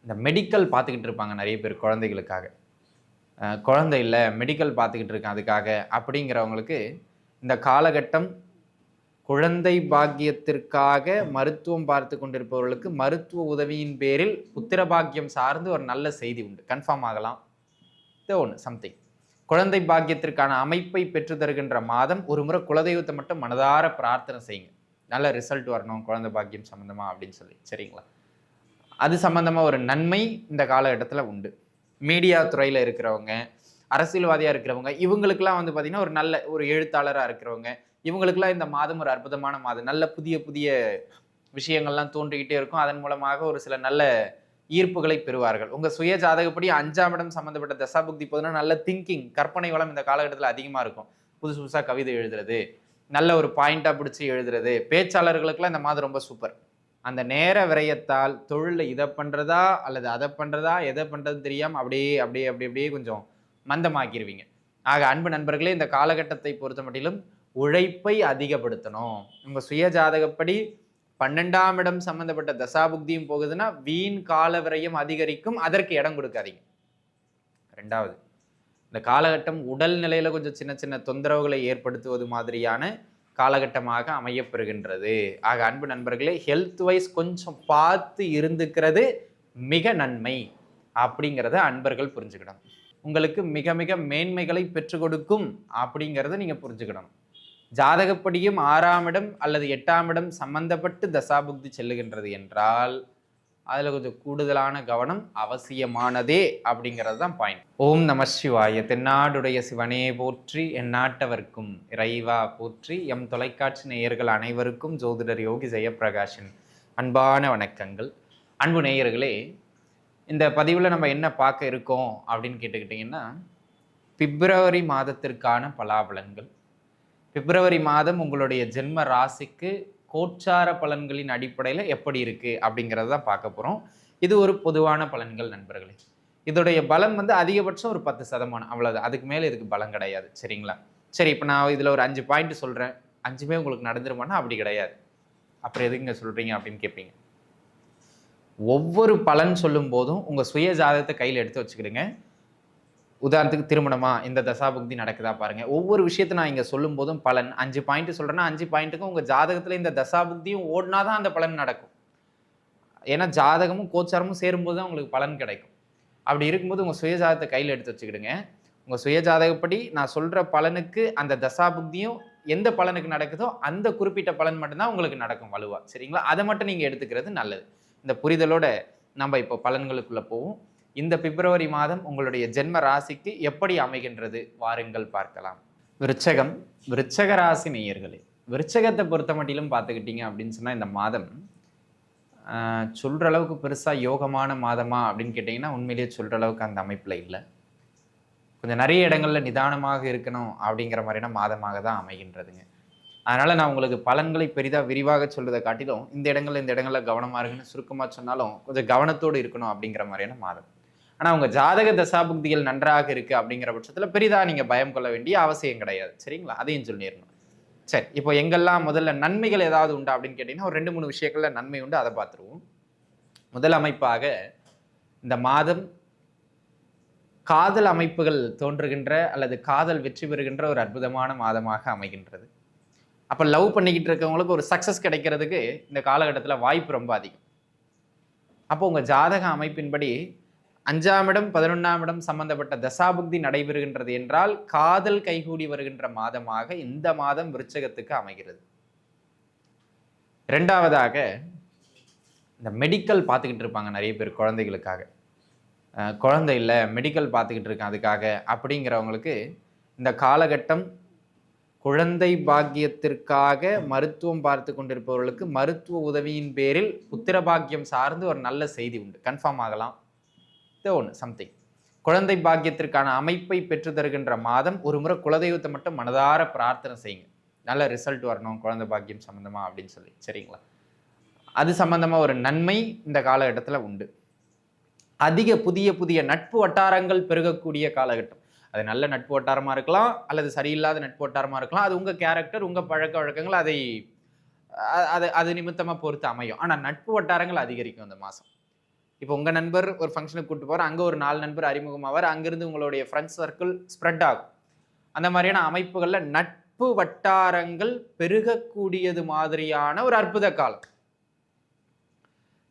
இந்த மெடிக்கல் பார்த்துக்கிட்டு இருப்பாங்க நிறைய பேர் குழந்தைகளுக்காக. குழந்தை இல்ல, மெடிக்கல் பார்த்துக்கிட்டு இருக்கேன் அதுக்காக அப்படிங்கிறவங்களுக்கு, இந்த காலகட்டம் குழந்தை பாக்கியத்திற்காக மருத்துவம் பார்த்து கொண்டிருப்பவர்களுக்கு மருத்துவ உதவியின் பேரில் புத்திர பாக்கியம் சார்ந்து ஒரு நல்ல செய்தி உண்டு. கன்ஃபார்ம் ஆகலாம். இது ஒண்ணு சம்திங். குழந்தை பாக்கியத்திற்கான அமைப்பை பெற்று தருகின்ற மாதம் ஒரு முறை குலதெய்வத்தை மட்டும் மனதார பிரார்த்தனை செய்யுங்க. நல்ல ரிசல்ட் வரணும் குழந்தை பாக்கியம் சம்பந்தமா அப்படின்னு சொல்லி. சரிங்களா? அது சம்பந்தமா ஒரு நன்மை இந்த காலகட்டத்தில் உண்டு. மீடியா துறையில் இருக்கிறவங்க, அரசியல்வாதியாக இருக்கிறவங்க, இவங்களுக்கெல்லாம் வந்து பார்த்தீங்கன்னா ஒரு நல்ல ஒரு எழுத்தாளராக இருக்கிறவங்க, இவங்களுக்கெல்லாம் இந்த மாதம் ஒரு அற்புதமான மாதம். நல்ல புதிய புதிய விஷயங்கள்லாம் தோன்றிக்கிட்டே இருக்கும். அதன் மூலமாக ஒரு சில நல்ல ஈர்ப்புகளை பெறுவார்கள். உங்க சுய ஜாதகப்படி 5ஆம் இடம் சம்பந்தப்பட்ட தசாபுக்தி போதுன்னா நல்ல திங்கிங், கற்பனை வளம் இந்த காலகட்டத்தில் அதிகமாக இருக்கும். புதுசு புதுசாக கவிதை எழுதுறது, நல்ல ஒரு பாயிண்டா பிடிச்சி எழுதுறது, பேச்சாளர்களுக்கெல்லாம் இந்த மாதம் ரொம்ப சூப்பர். அந்த நேர விரயத்தால் தொழில இதை பண்றதா அல்லது அதை பண்றதா எதை பண்றதுன்னு தெரியாம அப்படியே அப்படியே அப்படி அப்படியே கொஞ்சம் மந்தமாக்கிடுவீங்க. ஆக அன்பு நண்பர்களே, இந்த காலகட்டத்தை பொறுத்த மட்டிலும் உழைப்பை அதிகப்படுத்தணும். உங்க சுய ஜாதகப்படி 12ஆம் இடம் சம்பந்தப்பட்ட தசாபுக்தியும் போகுதுன்னா வீண் கால விரயம் அதிகரிக்கும். அதற்கு இடம் கொடுக்காதீங்க. 2வது, இந்த காலகட்டம் உடல் நிலையில கொஞ்சம் சின்ன சின்ன தொந்தரவுகளை ஏற்படுத்துவது மாதிரியான காலகட்டமாக அமையப்பெறுகின்றது. ஆக அன்பு நண்பர்களே, ஹெல்த் வைஸ் கொஞ்சம் பார்த்து இருந்துக்கிறது மிக நன்மை அப்படிங்கிறத அன்பர்கள் புரிஞ்சுக்கணும். உங்களுக்கு மிக மிக மேன்மைகளை பெற்றுக் கொடுக்கும் அப்படிங்கிறத நீங்க புரிஞ்சுக்கணும். ஜாதகப்படியும் 6ஆம் இடம் அல்லது 8ஆம் இடம் சம்பந்தப்பட்டு தசாபுக்தி செல்லுகின்றது என்றால் அதில் கொஞ்சம் கூடுதலான கவனம் அவசியமானதே அப்படிங்கிறது தான் பாயிண்ட். ஓம் நம சிவாய. தென்னாடுடைய சிவனே போற்றி, என் நாட்டவர்க்கும் இறைவா போற்றி. எம் தொலைக்காட்சி நேயர்கள் அனைவருக்கும் ஜோதிடர் யோகி ஜெயப்பிரகாஷின் அன்பான வணக்கங்கள். அன்பு நேயர்களே, இந்த பதிவில் நம்ம என்ன பார்க்க இருக்கோம் அப்படின்னு கேட்டுக்கிட்டிங்கன்னா, பிப்ரவரி மாதத்திற்கான பலாபலன்கள். பிப்ரவரி மாதம் உங்களுடைய ஜென்ம ராசிக்கு கோச்சார பலன்களின் அடிப்படையில் எப்படி இருக்கு அப்படிங்கிறத தான் பார்க்க போகிறோம். இது ஒரு பொதுவான பலன்கள் நண்பர்களே. இதோடைய பலம் வந்து அதிகபட்சம் ஒரு 10%, அவ்வளோதான். அதுக்கு மேலே இதுக்கு பலம் கிடையாது. சரிங்களா? சரி, இப்போ நான் இதில் ஒரு 5 பாயிண்ட் சொல்கிறேன். 5மே உங்களுக்கு நடந்துருமானா அப்படி கிடையாது. அப்புறம் எதுக்குங்க சொல்கிறீங்க அப்படின்னு கேட்பீங்க. ஒவ்வொரு பலன் சொல்லும் போதும் உங்கள் சுய ஜாதகத்தை கையில் எடுத்து வச்சுக்கிடுங்க. உதாரணத்துக்கு திருமணமா, இந்த தசாபுக்தி நடக்குதா பாருங்க. ஒவ்வொரு விஷயத்தை நான் இங்க சொல்லும் போதும் பலன் 5 பாயிண்ட் சொல்றேன்னா 5 பாயிண்ட்டுக்கும் உங்க ஜாதகத்துல இந்த தசாபுக்தியும் ஓடினாதான் அந்த பலன் நடக்கும். ஏன்னா ஜாதகமும் கோச்சாரமும் சேரும்போது தான் உங்களுக்கு பலன் கிடைக்கும். அப்படி இருக்கும்போது உங்க சுய ஜாதகத்தை கையில் எடுத்து வச்சுக்கிடுங்க. உங்க சுய ஜாதகப்படி நான் சொல்ற பலனுக்கு அந்த தசாபுக்தியும் எந்த பலனுக்கு நடக்குதோ அந்த குறிப்பிட்ட பலன் மட்டும்தான் உங்களுக்கு நடக்கும் வலுவா. சரிங்களா? அதை மட்டும் நீங்க எடுத்துக்கிறது நல்லது. இந்த புரிதலோட நம்ம இப்போ பலன்களுக்குள்ள போவோம். இந்த பிப்ரவரி மாதம் உங்களுடைய ஜென்ம ராசிக்கு எப்படி அமைகின்றது வாருங்கள் பார்க்கலாம். விருச்சகம், விருச்சக ராசி நேயர்களே, விருச்சகத்தை பொறுத்த மட்டிலும் பார்த்துக்கிட்டீங்க அப்படின்னு சொன்னா இந்த மாதம் சொல்ற அளவுக்கு பெருசா யோகமான மாதமா அப்படின்னு கேட்டீங்கன்னா உண்மையிலேயே சொல்ற அளவுக்கு அந்த அமைப்புல இல்லை. கொஞ்சம் நிறைய இடங்கள்ல நிதானமாக இருக்கணும் அப்படிங்கிற மாதிரியான மாதமாக தான் அமைகின்றதுங்க. அதனால நான் உங்களுக்கு பலன்களை பெரிதா விரிவாக சொல்றதை காட்டிலும் இந்த இடங்கள்ல கவனமா இருக்குன்னு சுருக்கமா சொன்னாலும் கொஞ்சம் கவனத்தோடு இருக்கணும் அப்படிங்கிற மாதிரியான மாதம். ஆனால் உங்கள் ஜாதக தசாபுக்திகள் நன்றாக இருக்குது அப்படிங்கிற பட்சத்தில் பெரிதாக நீங்கள் பயம் கொள்ள வேண்டிய அவசியம் கிடையாது. சரிங்களா? அதையும் சொல்லிடணும். சரி, இப்போ எங்கெல்லாம் முதல்ல நன்மைகள் ஏதாவது உண்டா அப்படின்னு கேட்டிங்கன்னா ஒரு 2-3 விஷயங்கள்ல நன்மை உண்டு. அதை பார்த்துருவோம். முதல் அமைப்பாக இந்த மாதம் காதல் அமைப்புகள் தோன்றுகின்ற அல்லது காதல் வெற்றி பெறுகின்ற ஒரு அற்புதமான மாதமாக அமைகின்றது. அப்போ லவ் பண்ணிக்கிட்டு இருக்கவங்களுக்கு ஒரு சக்ஸஸ் கிடைக்கிறதுக்கு இந்த காலகட்டத்தில் வாய்ப்பு ரொம்ப அதிகம். அப்போ உங்கள் ஜாதக அமைப்பின்படி 5ஆம் இடம் 11ஆம் இடம் சம்பந்தப்பட்ட தசாபுக்தி நடைபெறுகின்றது என்றால் காதல் கைகூடி வருகின்ற மாதமாக இந்த மாதம் விருச்சகத்துக்கு அமைகிறது. 2வதாக இந்த மெடிக்கல் பார்த்துக்கிட்டு இருப்பாங்க நிறைய பேர் குழந்தைகளுக்காக. குழந்தை இல்லை, மெடிக்கல் பார்த்துக்கிட்டு இருக்கேன் அதுக்காக அப்படிங்கிறவங்களுக்கு இந்த காலகட்டம் குழந்தை பாக்கியத்திற்காக மருத்துவம் பார்த்து கொண்டிருப்பவர்களுக்கு மருத்துவ உதவியின் பேரில் புத்திர பாக்கியம் சார்ந்து ஒரு நல்ல செய்தி உண்டு. கன்ஃபார்ம் ஆகலாம். ஒன்று சம்திங். குழந்தை பாக்கியத்திற்கான அமைப்பை பெற்று தருகின்ற மாதம் ஒரு முறை குலதெய்வத்தை மட்டும் மனதார பிரார்த்தனை செய்யுங்க. நல்ல ரிசல்ட் வரணும் குழந்தை பாக்கியம் சம்பந்தமா அப்படின்னு சொல்லி. சரிங்களா? அது சம்பந்தமா ஒரு நன்மை இந்த காலகட்டத்தில் உண்டு. அதிக புதிய புதிய நட்பு வட்டாரங்கள் பெருகக்கூடிய காலகட்டம். அது நல்ல நட்பு வட்டாரமா இருக்கலாம் அல்லது சரியில்லாத நட்பு வட்டாரமா இருக்கலாம். அது உங்க கேரக்டர், உங்க பழக்க வழக்கங்கள் அது நிமித்தமா பொறுத்து அமையும். ஆனா நட்பு வட்டாரங்கள் அதிகரிக்கும் இந்த மாசம். இப்போ உங்கள் நண்பர் ஒரு ஃபங்க்ஷனுக்கு கூப்பிட்டு போவார், அங்கே ஒரு 4 நண்பர் அறிமுகமாவார், அங்கேருந்து உங்களுடைய ஃப்ரெண்ட்ஸ் சர்க்கிள் ஸ்ப்ரெட் ஆகும். அந்த மாதிரியான அமைப்புகளில் நட்பு வட்டாரங்கள் பெருகக்கூடியது மாதிரியான ஒரு அற்புத காலம்.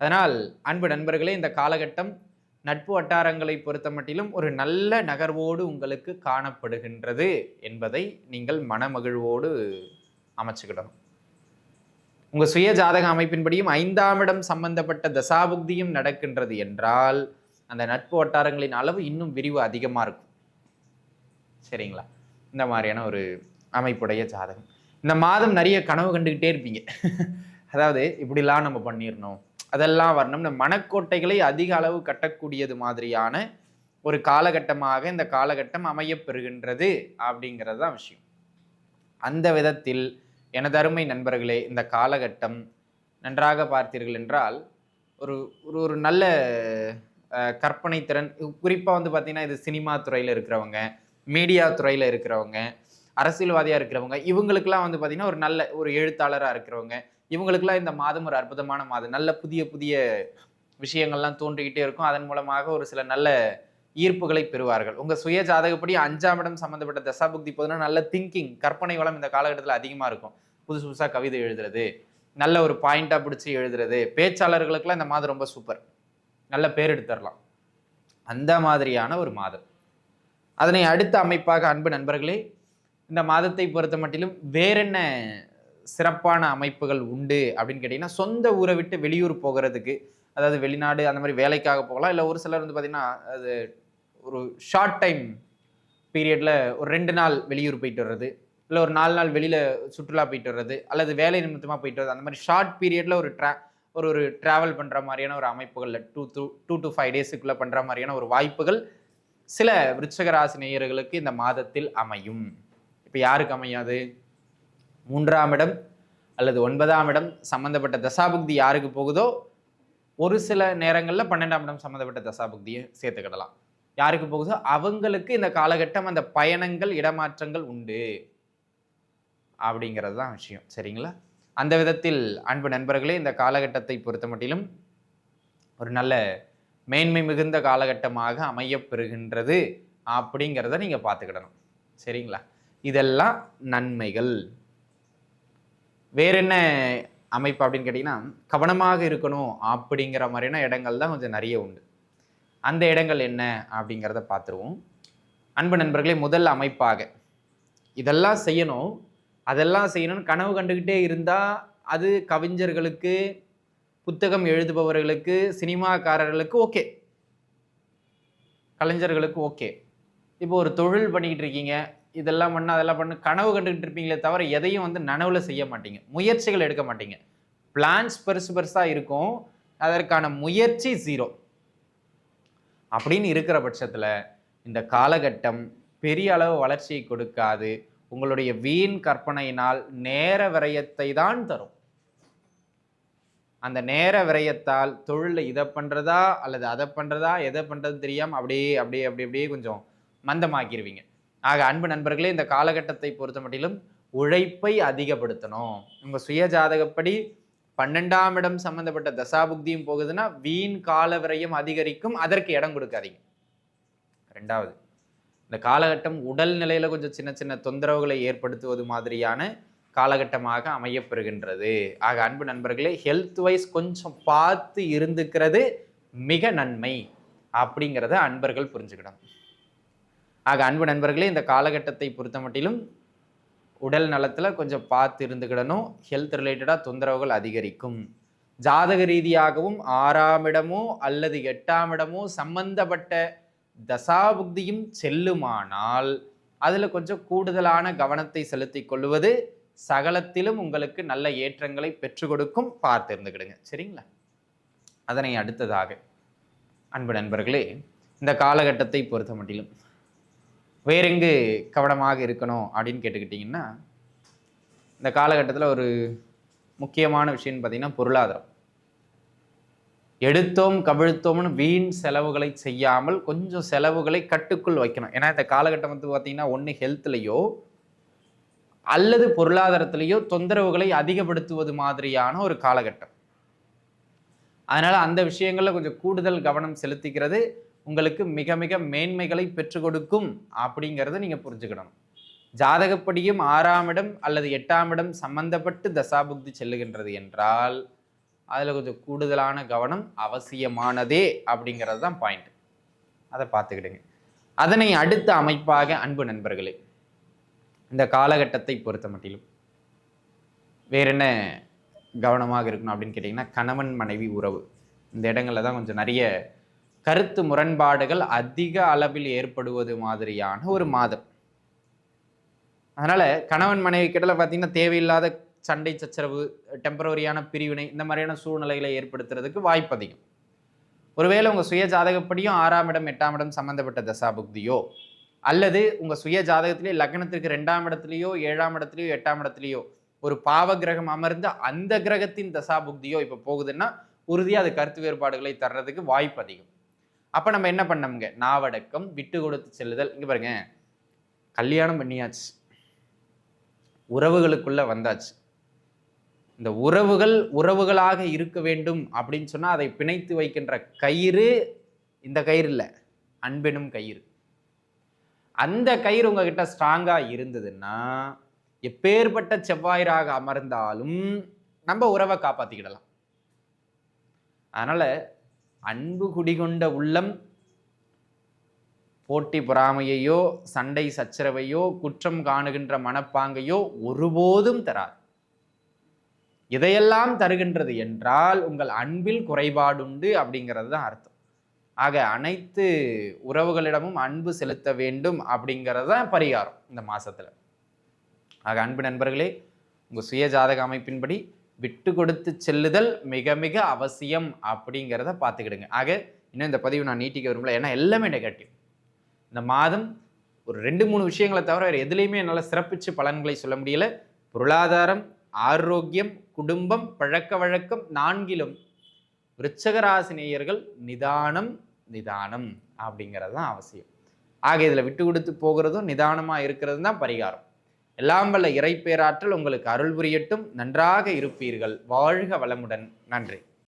அதனால் அன்பு நண்பர்களே, இந்த காலகட்டம் நட்பு வட்டாரங்களை பொறுத்த மட்டிலும் ஒரு நல்ல நகர்வோடு உங்களுக்கு காணப்படுகின்றது என்பதை நீங்கள் மனமகிழ்வோடு அமைச்சுக்கிடணும். உங்கள் சுய ஜாதக அமைப்பின்படியும் 5ஆம் இடம் சம்பந்தப்பட்ட தசாபுக்தியும் நடக்கின்றது என்றால் அந்த நட்பு வட்டாரங்களின் அளவு இன்னும் விரிவு அதிகமாக இருக்கும். சரிங்களா? இந்த மாதிரியான ஒரு அமைப்புடைய ஜாதகம். இந்த மாதம் நிறைய கனவு கண்டுக்கிட்டே இருப்பீங்க. அதாவது இப்படிலாம் நம்ம பண்ணிடணும், அதெல்லாம் வரணும், இந்த மனக்கோட்டைகளை அதிக அளவு கட்டக்கூடியது மாதிரியான ஒரு காலகட்டமாக இந்த காலகட்டம் அமையப்பெறுகின்றது அப்படிங்கிறது தான் விஷயம். அந்த விதத்தில் எனது அருமை நண்பர்களே, இந்த காலகட்டம் நன்றாக பார்த்தீர்கள் என்றால் ஒரு ஒரு நல்ல கற்பனை திறன், குறிப்பாக வந்து பார்த்தீங்கன்னா இது சினிமா துறையில் இருக்கிறவங்க, மீடியா துறையில் இருக்கிறவங்க, அரசியல்வாதியாக இருக்கிறவங்க, இவங்களுக்கெல்லாம் வந்து பார்த்தீங்கன்னா ஒரு நல்ல ஒரு எழுத்தாளராக இருக்கிறவங்க, இவங்களுக்கெல்லாம் இந்த மாதம் ஒரு அற்புதமான மாதம். நல்ல புதிய புதிய விஷயங்கள்லாம் தோன்றிக்கிட்டே இருக்கும். அதன் மூலமாக ஒரு சில நல்ல ஈர்ப்புகளை பெறுவார்கள். உங்கள் சுய ஜாதகப்படி 5ஆம் இடம் சம்மந்தப்பட்ட தசாபுக்தி போதுன்னா நல்ல திங்கிங், கற்பனை வளம் இந்த காலகட்டத்தில் அதிகமாக இருக்கும். புதுசு புதுசாக கவிதை எழுதுறது, நல்ல ஒரு பாயிண்டாக பிடிச்சி எழுதுறது, பேச்சாளர்களுக்கெல்லாம் இந்த மாதம் ரொம்ப சூப்பர், நல்ல பேர் எடுத்துடலாம். அந்த மாதிரியான ஒரு மாதம். அதனை அடுத்த அமைப்பாக அன்பு நண்பர்களே, இந்த மாதத்தை பொறுத்த மட்டிலும் வேறென்ன சிறப்பான அமைப்புகள் உண்டு அப்படின்னு கேட்டிங்கன்னா, சொந்த ஊரை விட்டு வெளியூர் போகிறதுக்கு, அதாவது வெளிநாடு அந்த மாதிரி வேலைக்காக போகலாம். இல்லை ஒரு சிலர் வந்து பார்த்திங்கன்னா அது ஒரு ஷார்ட் டைம் பீரியடில் ஒரு 2 நாள் வெளியூர் போயிட்டு வர்றது, இல்லை ஒரு 4 நாள் வெளியில் சுற்றுலா போயிட்டு வர்றது, அல்லது வேலை நிமித்தமாக போயிட்டு வர்றது, அந்த மாதிரி ஷார்ட் பீரியடில் ஒரு ட்ராவல் பண்ணுற மாதிரியான ஒரு அமைப்புகளில் 2 to 5 டேஸுக்குள்ளே பண்ணுற மாதிரியான ஒரு வாய்ப்புகள் சில விருச்சிக ராசி நேயர்களுக்கு இந்த மாதத்தில் அமையும். இப்போ யாருக்கு அமையாது? 3ஆம் இடம் அல்லது 9ஆம் இடம் சம்பந்தப்பட்ட தசாபுக்தி யாருக்கு போகுதோ, ஒரு சில நேரங்களில் 12ஆம் இடம் சம்பந்தப்பட்ட தசாபுக்தியை சேர்த்துக்கிடலாம். யாருக்கு போகுதோ அவங்களுக்கு இந்த காலகட்டம் அந்த பயணங்கள், இடமாற்றங்கள் உண்டு அப்படிங்கிறது தான் விஷயம். சரிங்களா? அந்த விதத்தில் அன்பு நண்பர்களே, இந்த காலகட்டத்தை பொறுத்த மட்டிலும் ஒரு நல்ல மேன்மை மிகுந்த காலகட்டமாக அமையப்பெறுகின்றது அப்படிங்கிறத நீங்க பார்த்துக்கிடணும். சரிங்களா? இதெல்லாம் நன்மைகள். வேற என்ன அமைப்பு அப்படின்னு கேட்டீங்கன்னா, கவனமாக இருக்கணும் அப்படிங்கிற மாதிரியான இடங்கள் தான் கொஞ்சம் நிறைய உண்டு. அந்த இடங்கள் என்ன அப்படிங்கிறத பார்த்துருவோம். அன்பு நண்பர்களே, முதல் அமைப்பாக இதெல்லாம் செய்யணும், அதெல்லாம் செய்யணும்னு கனவு கண்டுக்கிட்டே இருந்தால் அது கவிஞர்களுக்கு, புத்தகம் எழுதுபவர்களுக்கு, சினிமாக்காரர்களுக்கு ஓகே, கலைஞர்களுக்கு ஓகே. இப்போ ஒரு தொழில் பண்ணிக்கிட்டு இருக்கீங்க, இதெல்லாம் பண்ண அதெல்லாம் பண்ண கனவு கண்டுகிட்டு இருப்பீங்களே தவிர எதையும் வந்து நனவுல செய்ய மாட்டீங்க, முயற்சிகள் எடுக்க மாட்டீங்க. பிளான்ஸ் பெருசு பெருசாக இருக்கும், அதற்கான முயற்சி 0 அப்படின்னு இருக்கிற பட்சத்தில் இந்த காலகட்டம் பெரிய அளவு வளர்ச்சியை கொடுக்காது. உங்களுடைய வீண் கற்பனையினால் நேர விரயத்தை தான் தரும். அந்த நேர விரயத்தால் தொழிலில் இதை பண்ணுறதா அல்லது அதை பண்ணுறதா, எதை பண்ணுறது தெரியாமல் அப்படியே கொஞ்சம் மந்தமாக்கிடுவீங்க. ஆக அன்பு நண்பர்களே, இந்த காலகட்டத்தை பொறுத்த மட்டிலும் உழைப்பை அதிகப்படுத்தணும். உங்கள் சுய ஜாதகப்படி 12ஆம் இடம் சம்பந்தப்பட்ட தசாபுக்தியும் போகுதுன்னா வீண் கால விரயம் அதிகரிக்கும், அதற்கு இடம் கொடுக்காதீங்க. 2வது, இந்த காலகட்டம் உடல் நிலையில கொஞ்சம் சின்ன சின்ன தொந்தரவுகளை ஏற்படுத்துவது மாதிரியான காலகட்டமாக அமையப்பெறுகின்றது. ஆக அன்பு நண்பர்களே, ஹெல்த் வைஸ் கொஞ்சம் பார்த்து இருந்துக்கிறது மிக நன்மை அப்படிங்கிறத அன்பர்கள் புரிஞ்சுக்கிடணும். ஆக அன்பு நண்பர்களே, இந்த காலகட்டத்தை பொறுத்த மட்டிலும் உடல் நலத்தில் கொஞ்சம் பார்த்து இருந்துக்கிடணும். ஹெல்த் ரிலேட்டடாக தொந்தரவுகள் அதிகரிக்கும். ஜாதக ரீதியாகவும் 6ஆம் இடமோ அல்லது 8ஆம் இடமோ சம்பந்தப்பட்ட தசாபுக்தியும் செல்லுமானால் அதில் கொஞ்சம் கூடுதலான கவனத்தை செலுத்திக் கொள்வது சகலத்திலும் உங்களுக்கு நல்ல ஏற்றங்களை பெற்றுக் கொடுக்கும். பார்த்து இருந்துக்கிடுங்க. சரிங்களா? அதனை அடுத்ததாக அன்பு நண்பர்களே, இந்த காலகட்டத்தை பொறுத்த மட்டிலும் வேறெங்கு கவனமாக இருக்கணும் அப்படின்னு கேட்டுக்கிட்டிங்கன்னா, இந்த காலகட்டத்தில் ஒரு முக்கியமான விஷயம்னு பார்த்தீங்கன்னா பொருளாதாரம். எடுத்தோம் கவிழ்த்தோம்னு வீண் செலவுகளை செய்யாமல் கொஞ்சம் செலவுகளை கட்டுக்குள் வைக்கணும். ஏன்னா இந்த காலகட்டம் வந்து பார்த்தீங்கன்னா ஒன்று ஹெல்த்லேயோ அல்லது பொருளாதாரத்திலேயோ தொந்தரவுகளை அதிகப்படுத்துவது மாதிரியான ஒரு காலகட்டம். அதனால அந்த விஷயங்கள்ல கொஞ்சம் கூடுதல் கவனம் செலுத்திக்கிறது உங்களுக்கு மிக மிக மேன்மைகளை பெற்றுக் கொடுக்கும் அப்படிங்கிறத நீங்க புரிஞ்சுக்கணும். ஜாதகப்படியும் 6ஆம் இடம் அல்லது 8ஆம் இடம் சம்பந்தப்பட்டு தசாபுக்தி செல்லுகின்றது என்றால் அதுல கொஞ்சம் கூடுதலான கவனம் அவசியமானதே அப்படிங்கிறது தான் பாயிண்ட். அதை பார்த்துக்கிடுங்க. அதனை அடுத்த அமைப்பாக அன்பு நண்பர்களே, இந்த காலகட்டத்தை பொறுத்த மட்டிலும் வேற என்ன கவனமாக இருக்கணும் அப்படின்னு கேட்டிங்கன்னா, கணவன் மனைவி உறவு இந்த இடங்களில் தான் கொஞ்சம் நிறைய கருத்து முரண்பாடுகள் அதிக அளவில் ஏற்படுவது மாதிரியான ஒரு மாதம். அதனால கணவன் மனைவி கிட்ட பார்த்தீங்கன்னா தேவையில்லாத சண்டை சச்சரவு, டெம்பரவரியான பிரிவினை இந்த மாதிரியான சூழ்நிலைகளை ஏற்படுத்துறதுக்கு வாய்ப்பு அதிகம். ஒருவேளை உங்கள் சுய ஜாதகப்படியும் 6ஆம் இடம் 8ஆம் இடம் சம்பந்தப்பட்ட தசாபுக்தியோ அல்லது உங்கள் சுய ஜாதகத்திலேயே லக்னத்திற்கு 2ஆம் இடத்துலையோ 7ஆம் இடத்துலையோ 8ஆம் இடத்துலையோ ஒரு பாவ கிரகம் அமர்ந்து அந்த கிரகத்தின் தசாபுக்தியோ இப்போ போகுதுன்னா உறுதியாக அது கருத்து வேறுபாடுகளை தர்றதுக்கு வாய்ப்பு அதிகம். அப்போ நம்ம என்ன பண்ணோம்ங்க, நாவடக்கம், விட்டு கொடுத்து செல்லுதல். இங்கே பாருங்க, கல்யாணம் பண்ணியாச்சு, உறவுகளுக்குள்ள வந்தாச்சு. இந்த உறவுகள் உறவுகளாக இருக்க வேண்டும் அப்படின்னு சொன்னா அதை பிணைத்து வைக்கின்ற கயிறு இந்த கயிறு இல்லை, அன்பெனும் கயிறு. அந்த கயிறு உங்ககிட்ட ஸ்ட்ராங்கா இருந்ததுன்னா எப்பேற்பட்ட செவ்வாயிராக அமர்ந்தாலும் நம்ம உறவை காப்பாத்திக்கிடலாம். அதனால அன்பு குடிகொண்ட உள்ளம் போட்டி பொறாமையையோ சண்டை சச்சரவையோ குற்றம் காணுகின்ற மனப்பாங்கையோ ஒருபோதும் தராது. இதையெல்லாம் தருகின்றது என்றால் உங்கள் அன்பில் குறைபாடுண்டு அப்படிங்கிறது தான் அர்த்தம். ஆக அனைத்து உறவுகளிடமும் அன்பு செலுத்த வேண்டும் அப்படிங்கிறது தான் பரிகாரம் இந்த மாசத்துல. ஆக அன்பு நண்பர்களே, உங்க சுய ஜாதக அமைப்பின்படி விட்டு கொடுத்து செல்லுதல் மிக மிக அவசியம் அப்படிங்கிறத பார்த்துக்கிடுங்க. ஆக இன்னும் இந்த பதிவு நான் நீட்டிக்க விரும்பல, ஏன்னா எல்லாமே நெகட்டிவ். இந்த மாதம் ஒரு 2-3 விஷயங்களை தவிர வேறு எதுலையுமே என்னால் சிறப்பிச்சு பலன்களை சொல்ல முடியல. பொருளாதாரம், ஆரோக்கியம், குடும்பம், பழக்க வழக்கம் 4லும் விருச்சகராசினியர்கள் நிதானம் நிதானம் அப்படிங்கிறது தான் அவசியம். ஆக இதில் விட்டு கொடுத்து போகிறதும் நிதானமாக இருக்கிறது தான் பரிகாரம். எல்லாம் வல்ல இறை பேராற்றல் உங்களுக்கு அருள் புரியட்டும். நன்றாக இருப்பீர்கள். வாழ்க வளமுடன். நன்றி.